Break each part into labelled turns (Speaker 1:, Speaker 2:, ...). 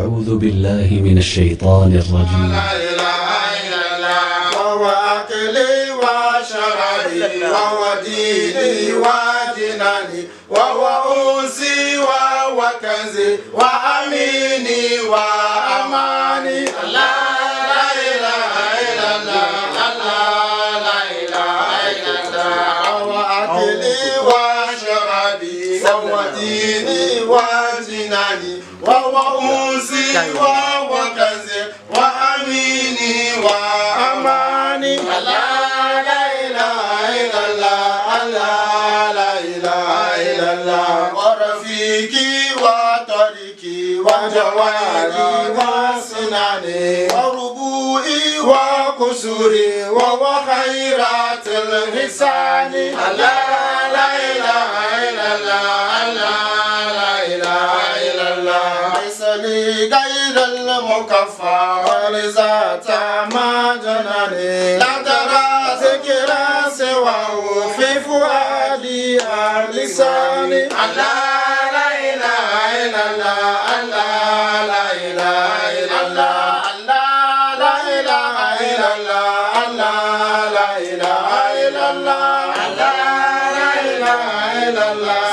Speaker 1: أعوذ بالله من الشيطان الرجيم.
Speaker 2: لا إله إلا الله وهو أكلي وشرابي وهو ديني وجناني وهو أنسي وهو كنزي وأميني وأماني. لا إله إلا الله لا إله إلا الله وهو أكلي وشرابي وهو ديني وجناني وهو أنسي وهو كنزي وأميني وأماني. لا إله إلا الله لا إله إلا الله ورفيقي وطريقي وجواري وسناني وربوئي وقصوري وخيرات الحسان. لا إله إلا الله لا إله إلا الله ليس لي غير المكفى ولذات ما جناني لا ترى ذكرى سواه في فؤادي لساني. لا إله إلا الله لا إله إلا الله لا إله إلا الله لا إله إلا الله لا إله إلا الله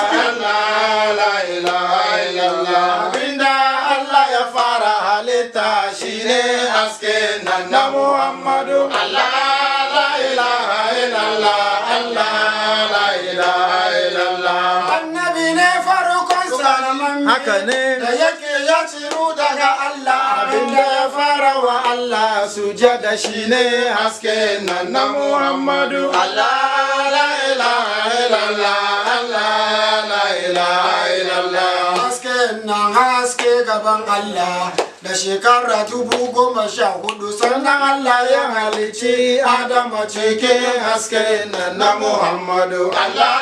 Speaker 2: لا إله إلا الله. Binda Allah ya fara halitta shine hasken nan na Muhammadu. La ilaha illallah la ilaha illallah. Annabi ne farkon sanan haka ne da yake ya ciru daga Allah. Abinda ya fara wa Allah sujada shine hasken nan na Muhammadu. La ilaha illallah la ilaha illallah. Hasken nan haske gaban Allah da shekara 14,000 sannan Allah ya halici Adama cikin hasken nan na Muhammadu. La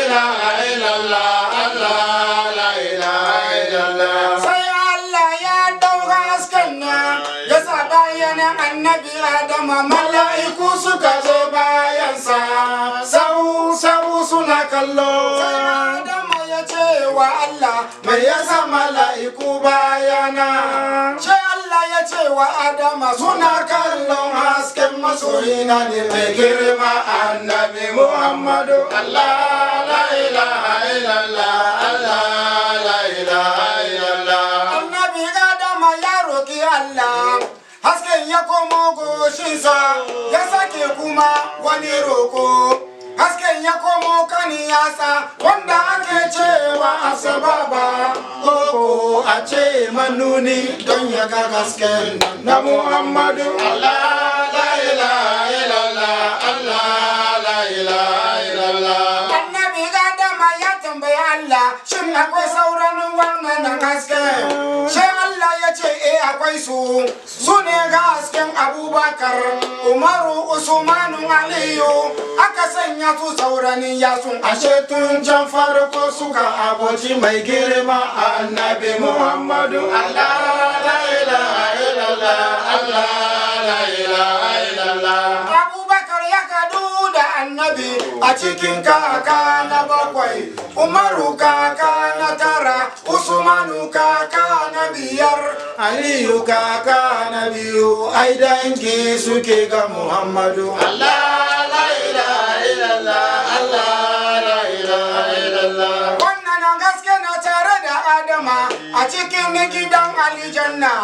Speaker 2: ilaha illallah la ilaha illallah. Sai Allah ya dauka hasken nan ya sa bayanan annabi Adama mala'iku suka zo bayansa sau suna kallo. Adama ya ce wa Allah mai yasa mala'iku bayana. Sai Allah ya ce wa Adama suna kallon hasken masoyina ne mai girma annabi Muhammadu. La ilaha illallah la ilaha illallah. Annabi Adama ya roki Allah hasken ya komo goshinsa ya sake kuma wani roko. Hasken ya komo kani yasa wanda ake cewa asababa koko a ce manuni don ya ga hasken na Muhammadu. La ilaha illallah la ilaha illallah. Annabi Adama ya tambayi Allah shin akwai sauran wannan hasken? Sai Allah ya ce akwai su ne ga hasken Abubakar, Umaru, Usmanu, Aliyu aka sanya su sauranin yasun ashe tun can farko suka aboci mai girma annabi Muhammadu. La ilaha illallah la ilaha illallah. Abubakar ya kadu da annabi a cikin kaka na 7, Umaru kaka na 9, Usmanu kaka na 5, Aliyu kaka na 2, ai dangi suke ga Muhammadu. La ilaha illallah la ilaha illallah. Wannan gaske na tare da Adama a cikin gidan aljanna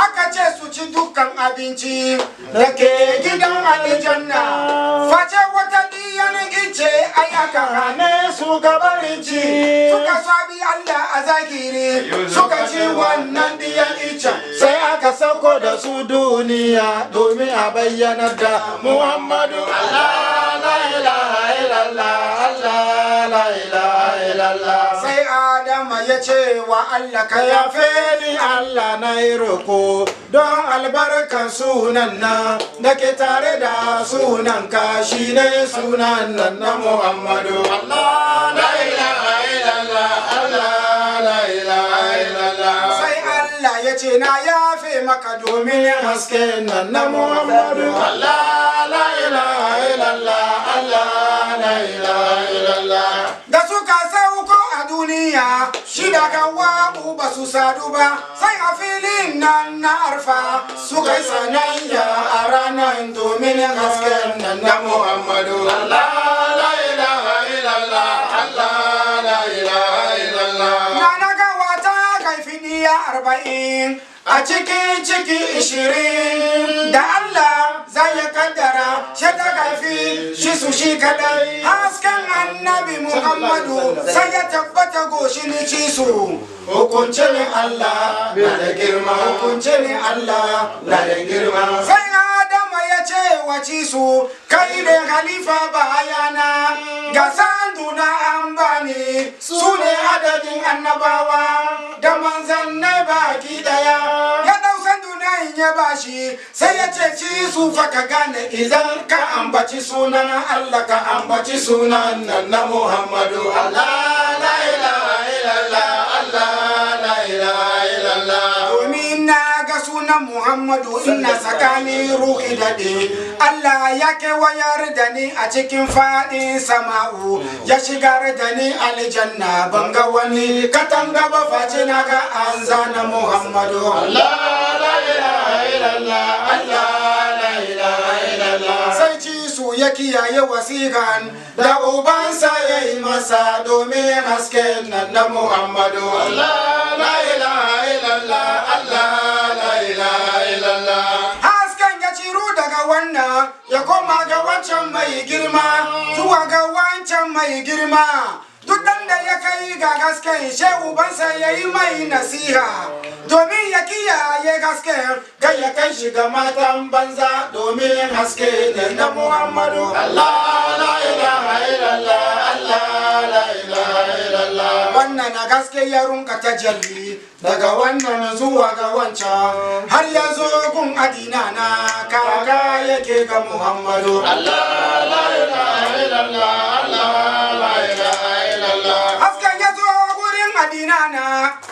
Speaker 2: aka ce su ci dukkan abinci da ke gidan aljanna face wata diyan ice ai aka hane su gabarin ci suka sabi Allah a zahiri suka ci wannan diyan ice sai aka sauko da su duniya domin a bayyanar da Muhammadu. La ilaha illallah la ilaha illallah. Sai Adama ya ce wa Allah ka yafe ni Allah na yi roko don albarkan sunan nan da ke tare da sunan ka shi ne sunan nan na Muhammadu. La ilaha illallah la ilaha illallah. Sai Allah ya ce na yafe maka domin haske nan na Muhammadu. La ilaha illallah la ilaha illallah. Da suka sauko a
Speaker 3: duniya shi daga wabu ba su sadu ba sai a filin nan na arfa suka yi sanayya a ranar domin hasken nan na Muhammadu.
Speaker 2: Allah la ilaha illallah, Allah la ilaha illallah.
Speaker 3: Na ga wata kaifi diya 40 a cikin ciki 20 da Allah zai ya kaddara shi ta kaifi shi su shi kadai hasken annabi Muhammadu sai ya tabbata goshin ci su.
Speaker 2: Hukuncin Allah na da girma, hukuncin Allah na da girma.
Speaker 3: Sai Adama ya ce waci su kai ne khalifa bayana ga sanduna an bani su ne adadin annabawa da manzannai baki daya ya dau sanduna ya bashi sai ya ce ci su fa ka gane idan ka ambaci sunan Allah ka ambaci sunan nan na Muhammadu.
Speaker 2: Allah la ilaha illallah, Allah la ilaha illallah.
Speaker 3: Domin na ga sunan Muhammadu ina tsakanin ruhi daɗe Allah ya kewayar da ni a cikin faɗin sama'u ya shigar da ni aljanna ban ga wani katanga ba face na ga an zana Muhammadu.
Speaker 2: Allah la ilaha illallah, Allah la ilaha illallah.
Speaker 3: Sai ci su ya kiyaye wasiƙan da ubansa ya yi masa domin hasken nan na Muhammadu.
Speaker 2: Allah la ilaha illallah, Allah la ilaha illallah.
Speaker 3: Hasken ya ciro daga wannan ya koma ga wancan mai girma zuwa ga wancan mai girma. Duk da ya kai ga gasken shehu bansa ya yi mai nasiha domin ya kiyaye gasken kai ya kai shi ga matan banza domin haske ne na Muhammadu.
Speaker 2: Allah la ilaha illallah, Allah la ilaha illallah.
Speaker 3: Wannan na gaske ya runka tajalli daga wannan zuwa ga wancan har ya zo gun adina na kaka yake ga Muhammadu.
Speaker 2: Allah la ilaha illallah, Allah la ilaha illallah.
Speaker 3: Hasken ya zo gurin adina na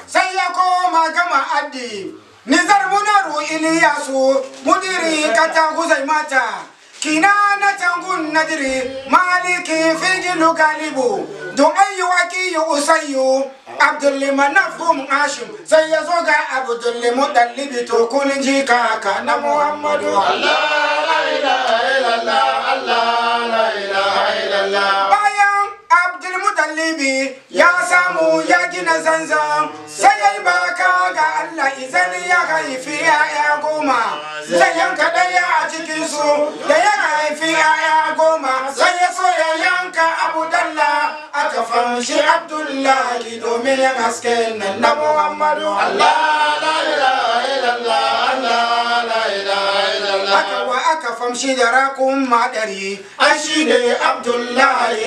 Speaker 3: sai ya koma gama addi nizar munaru Iliyasu mudiri kata guzai mata kina na tangun nadiri maliki fijilu galibu don ayyuwaki yi usayyu Abdullimanafum Hashim sai ya zo ga Abdullimudallibi to kun ji kaka na Muhammadu.
Speaker 2: Allah la ilaha illallah, Allah la ilaha illallah.
Speaker 3: Bayan Abdulmudallibi ya samu ya gina zanzan sai ya yi baka ga Allah izan ya haifi ya'ya 10 zai yanka ɗaya a cikinsu da ya haifi ya'ya 10 sai ya so ya yanka Abu Dalla aka fanshi Abdullahi domin ya haske nan na Muhammadu.
Speaker 2: Allah la ilaha illallah, Allah la ilaha illallah.
Speaker 3: Aka famshi da rakun madari an shi ne Abdullahi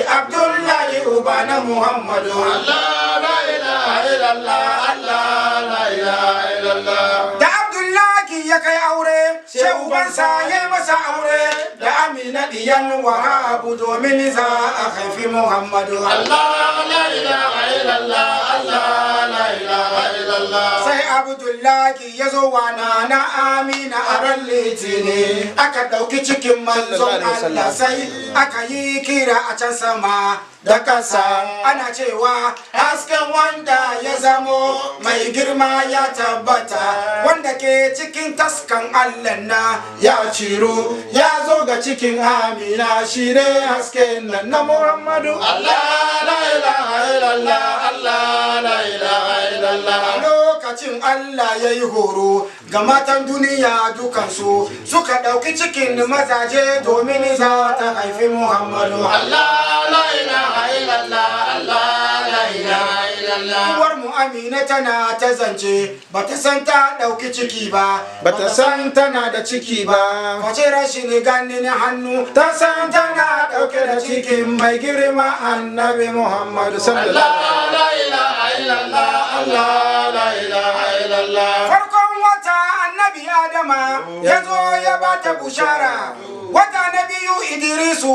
Speaker 3: uba na Muhammadu.
Speaker 2: Allah la ilaha illallah, Allah la ilaha illallah.
Speaker 3: Da Abdullahi ya kai aure shehu bansa ya yi masa aure da Amina diyan Wahabu domin za a haifi Muhammadu.
Speaker 2: Allah la ilaha illallah, Allah la ilaha illallah.
Speaker 3: Sai Abdullahi ya zo wa na Amina a ran Litini aka ɗauki cikin manzon Allah sai aka yi kira a can sama da kansa ana cewa hasken wanda ya zamo mai girma ya tabbata wanda ke cikin taskan Allah na ya ciro ya zo ga cikin Amina shi ne hasken nan na Muhammadu.
Speaker 2: Allah la ilaha illallah, Allah la ilaha illallah.
Speaker 3: Lokacin Allah ya yi horo ga matan duniya dukansu suka ɗauki cikin mazaje domin za ta haifi Muhammadu.
Speaker 2: Allah la ilaha illallah, Allah la ilaha illallah.
Speaker 3: Uwar mu Amina tana ta zance bata san ta ɗauki ciki ba bata san tana da ciki ba face rashin ganin hannu ta san tana ɗauke da cikin mai girma annabi Muhammadu sallallahu
Speaker 2: Allah la ilaha illallah, Allah la ilaha illallah.
Speaker 3: farkon wata annabi Adama ya zo ya bata bushara wata na biyu Idrisu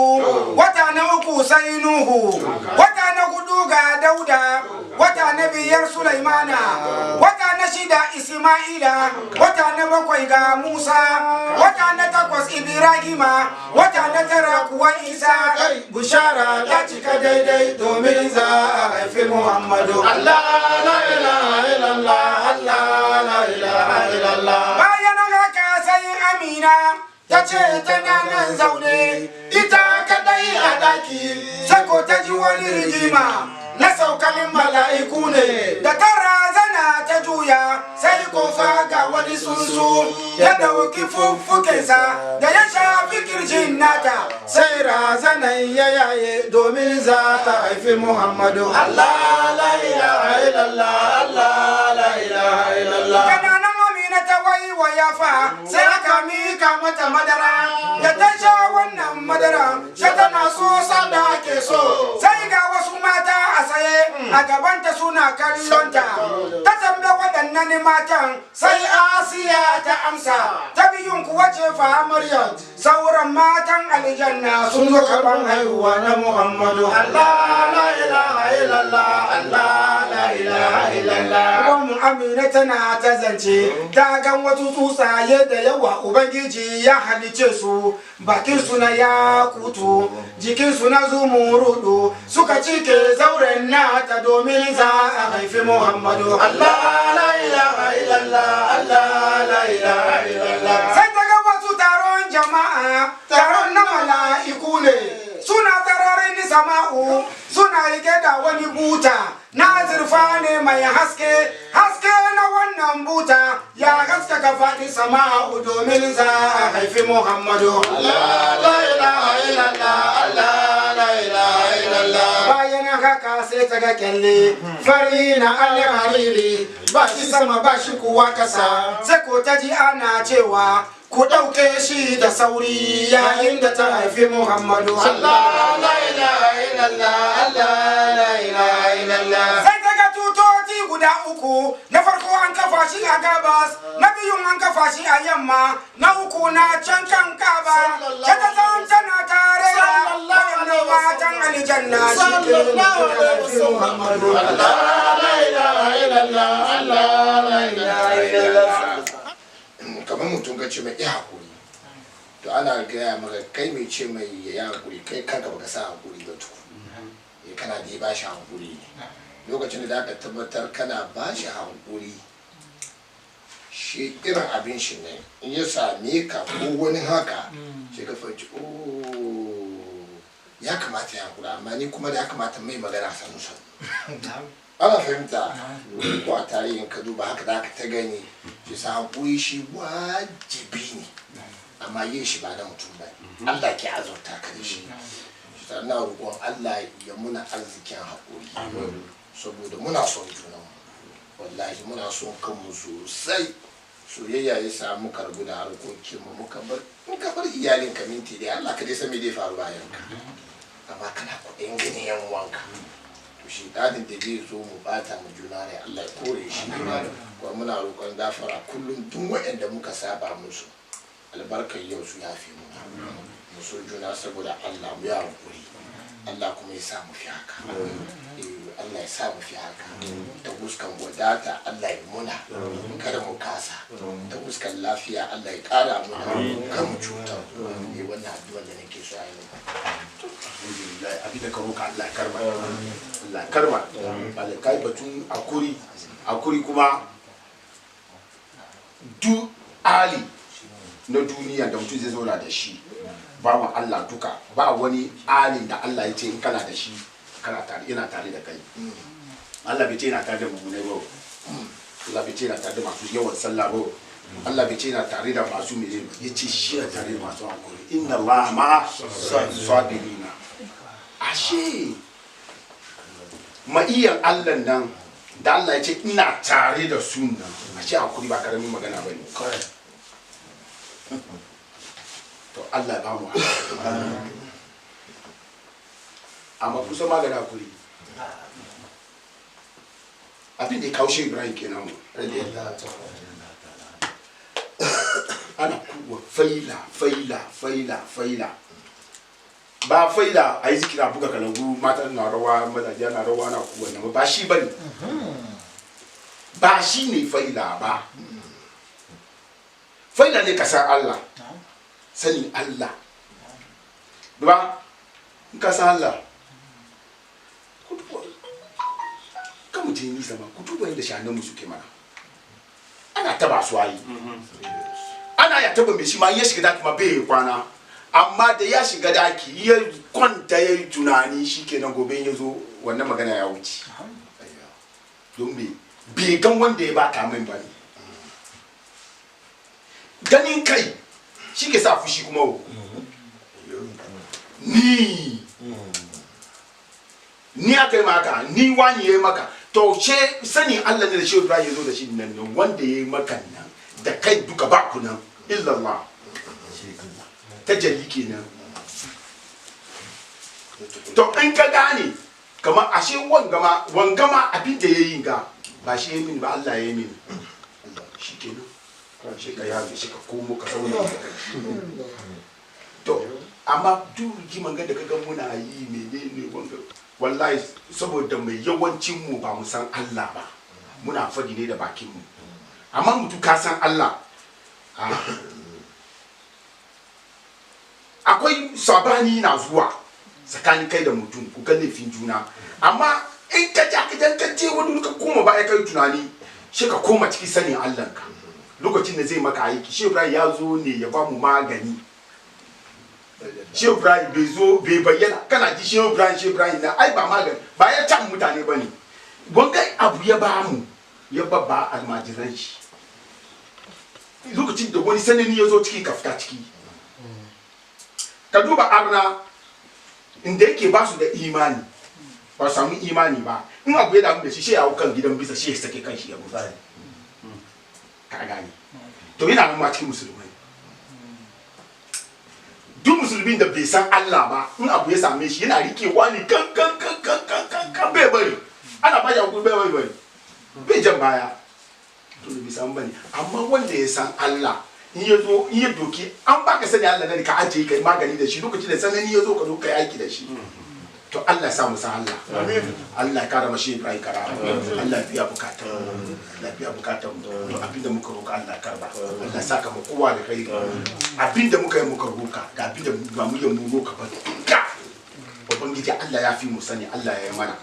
Speaker 3: wata na uku sai Nuhu wata na hudu ga Dauda wata na biyar Sulaimana wata na shida Isma'ila wata na bakwai ga Musa wata na takwas Ibrahima wata na tara kuwa Isa bushara ta cika daidai domin za a haifi haifi Muhammadu.
Speaker 2: Allah la ilaha illallah, Allah la ilaha illallah.
Speaker 3: Bayan haka sai Amina ta ce tana nan zaune ita kadai a daki, sako ta ji wani rigima na saukalin mala'iku ne, da ta razana ta juya sai kofa ga wani sunsu ya dauki fuffukensa da ya shafi kirjin nata, sai razanan ya yaye domin za ta haifi Muhammadu.
Speaker 2: Allah la ilaha illallah, Allah la ilaha illallah.
Speaker 3: Kananan Amina ta waiwaya fa sai aka mika mata madara, da ta sha wannan madara sai tana so sanda ake so, sai ga wasu mata a tsaye a gabanta suna kallonta. Ta tambaye waɗannan matan, sai Asiya ta amsa, ta biyun kuwa ce fa Maryam. Sauran matan aljanna sun zo karban haihuwa na Muhammadu.
Speaker 2: Allah la ilaha illallah, Allah la ilaha illallah.
Speaker 3: Uwanmu Amina tana ta zance, ta gan wasu tsuntsaye da yawa Ubangiji ya halice su, bakin su na yakutu, jikin su na zumurudu, suka cike zauren nata domin za a haifi Muhammadu.
Speaker 2: Allah la ilaha illallah, Allah la ilaha illallah.
Speaker 3: Sai ta ga wasu taron jama'a, taron na mala'iku ne, suna tararin sama'u, suna rike da wani buta na zurfa ne mai haske, haske na wannan buta ya haskaka faɗi sama'u domin za a haifi Muhammadu.
Speaker 2: Allah la ilaha illallah, Allah la ilaha illallah.
Speaker 3: Bayan haka sai ta ga kyalle fari na alhariri, ba shi sama ba shi kuwa kasa, sai ko ta ji ana cewa ku ɗauke shi da sauri yayin da ta haifi Muhammadu.
Speaker 2: Allah la ilaha illallah, Allah la ilaha illallah.
Speaker 3: Sai ta ga tutoti guda uku, na farko an kafa shi a gabas, na biyun an kafa shi a yamma, na uku na can kan kaba. Ta ta zan tana tare da waɗannan matan aljanna shi ke haifi Muhammadu.
Speaker 2: Allah la ilaha illallah, Allah la ilaha illallah. Kamar mutum ka ce mai iya hakuri, to ana gaya maka kai mai ce mai ya hakuri, kai kanka baka sa hakuri ba tuku. Kana da ya bashi hakuri ne. Lokacin da aka tabbatar kana bashi hakuri, shi irin abin shi ne in ya same ka ko wani haka sai ka fahimci ya kamata ya hakura, amma ni kuma da ya kamata mai magana sanu sanu. Ana fahimta ko a tarihin ka duba haka da aka ta gani shi sa hakuri shi wajibi ne, amma yin shi ba na mutum ba. Allah ke azurta ka da shi. Na roƙon Allah ya muna arzikin hakuri, saboda muna son junanmu, wallahi muna son kanmu sosai. Soyayya ya samu karbu da harkokin mu muka bar iyalin ka minti dai Allah ka dai san me zai faru bayan ka, amma kana kuɗin ganin yan wanka. Shi dadin da zai zo mu bata mu juna ne Allah ya kore shi, kuma muna roƙon gafara kullum duk waɗanda muka saba musu albarkar yau su yafi mu so juna saboda Allah mu ya hankuri, Allah kuma ya sa mu fi haka. Allah ya sa mu fi haka ta fuskan wadata Allah ya muna kada mu kasa, ta fuskan lafiya Allah ya ƙara muna kan mu cuta. Wannan addu'a da nake so a yi alhamdulillah, abin da ka roƙa Allah ya karba, Allah ya karba. Allah kai batun akuri kuma duk ali na duniya da mutum zai zauna da shi bawan Allah duka, ba wani alin da Allah ya ce in kana da shi kana tare, yana tare da kai. Allah bai ce yana tare da mummunai ba, Allah bai ce yana tare da masu yawan sallah ba, Allah bai ce yana tare da masu mene, ya ce shi yana tare da masu hankali. Inna Allah ma sabirina. Ashe ma'iyan Allah nan da Allah ya ce ina tare da su nan, ashe hakuri ba karamin magana ba ne. To Allah ba mu amma kusa magana hakuri. Abin da ya kawo shi Ibrahim kenan mu ana kuwa faila ba faila a yi zikira buga kalangu, mata na rawa, mazaje na rawa, na kuwa na ba shi bane, ba shi ne faila ba. Faila ne kasar Allah, sanin Allah ba in ka san Allah mu je ni sama ku duba yadda shanan mu suke mana ana taba su ayi ana ya taba me shi ma ya shiga daki ma bai kwana amma da ya shiga daki ya kwanta ya yi tunani shikenan gobe ya zo wannan magana ya wuce don me bai gan wanda ya baka min ba ne ganin kai shi ke sa fushi kuma ni aka yi maka ni wani ya yi maka to she sani Allah ne da shi Ibrahim ya zo da shi nan ne wanda ya yi maka nan da kai duka ba ku nan illallah tajalli kenan to in ka gane kamar ashe wangama abin da ya yi ga ba shi ya mini ba Allah ya yi mini shi kenan shi ka yafe shi ka komo ka zauna to amma duk rigiman ga da kaga muna yi menene wanga wallahi saboda mai yawancin mu ba mu san Allah ba muna fadi ne da bakin mu amma mutu ka san Allah akwai sabani na zuwa tsakanin kai da mutum ku ga laifin juna amma in ka ja ka je wani ka koma ba ya kai tunani shi ka koma ciki sanin Allah ka lokacin da zai maka aiki shi Ibrahim ya zo ne ya ba mu magani shi Ibrahim bai zo bai bayyana kana ji shi Ibrahim na ai ba magani ba ya can mutane bane wanga abu ya ba mu ya babba almajiran shi lokacin da wani sanani ya zo ciki ka fita ciki ka duba arna inda yake ba su da imani ba samu imani ba in abu ya damu da shi ya hau kan gidan bisa shi ya sake kan shi ya mutu ka gani to yana nan ma cikin musulmai duk musulmin da bai san Allah ba in abu ya same shi yana rikewa ne kan bai bari ana ba ya ku bai bari bai jan baya to bai san bane amma wanda ya san Allah in ya zo in ya doki an baka sani Allah ne ka aje kai magani da shi lokacin da sanani ya zo ka zo kai aiki da shi to Allah ya sa mu san Allah amin Allah ya kara mashi Ibrahim karama Allah ya biya bukatun Allah ya biya bukatun to abinda muka roka Allah ya karba Allah ya saka mu kowa da kai abinda muka yi muka roka da abinda ba mu yi mu roka ba duka ubangiji Allah ya fi mu sani Allah ya yi mana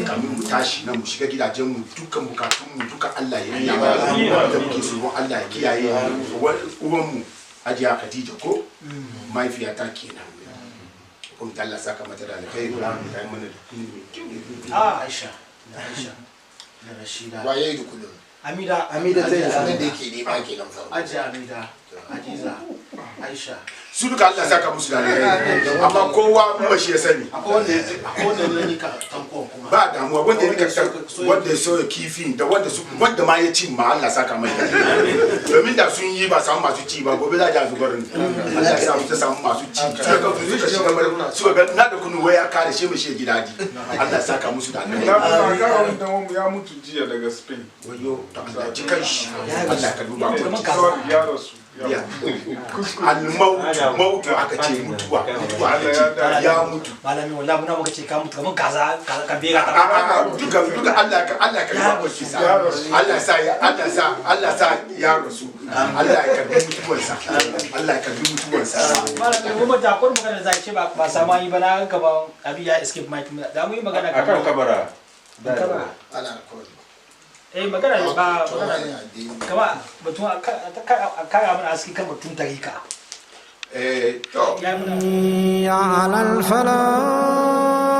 Speaker 2: kamin mu tashi nan mu shiga gidajen mu dukkan bukatun mu duka Allah ya yi mana da muke so Allah ya kiyaye uwan mu Hajiya Khadija ko mahaifiyata kenan kun Allah saka mata da alkhairi da kai mana
Speaker 4: Aisha da Rashida
Speaker 3: waye da kullum
Speaker 4: Amida
Speaker 3: zai sanar da yake ne ba kenan fa
Speaker 4: Aji Amida Hadiza Aisha
Speaker 2: su duka Allah saka musu da alkhairi amma kowa ba shi ya sani
Speaker 4: akwai wanda ne ni ka tankon kuma
Speaker 2: ba damuwa wanda ya nika wanda ya soya kifi da wanda ma ya ci ma Allah saka mai domin da sun yi ba samu masu ci ba gobe za a zubar ne Allah ya samu ta samu masu ci suka shiga mara suka ga na da kunu waya kare shi mu shi gidadi Allah ya saka musu da alkhairi
Speaker 5: ya mutu jiya daga Spain
Speaker 2: wayo Allah ji kai shi Allah ka duba mu
Speaker 5: ya rasu
Speaker 2: al-mautu aka ce mutuwa ya mutu
Speaker 4: malami wallahi muna muka ce ka mutu kaman kaza ka bera
Speaker 2: a duka Allah ka duba kisa Allah sa ya rasu Allah ya karbi mutuwarsa Allah ya karbi mutuwarsa
Speaker 4: malami kuma da kun magana zai ce ba sama yi ba na ga ba abi ya escape mic da mu yi magana
Speaker 6: akan kabara
Speaker 3: ana recording
Speaker 4: magana ba kama batun a kara mana aski kan batun tarika
Speaker 2: to
Speaker 4: ya muna
Speaker 7: على الفلاح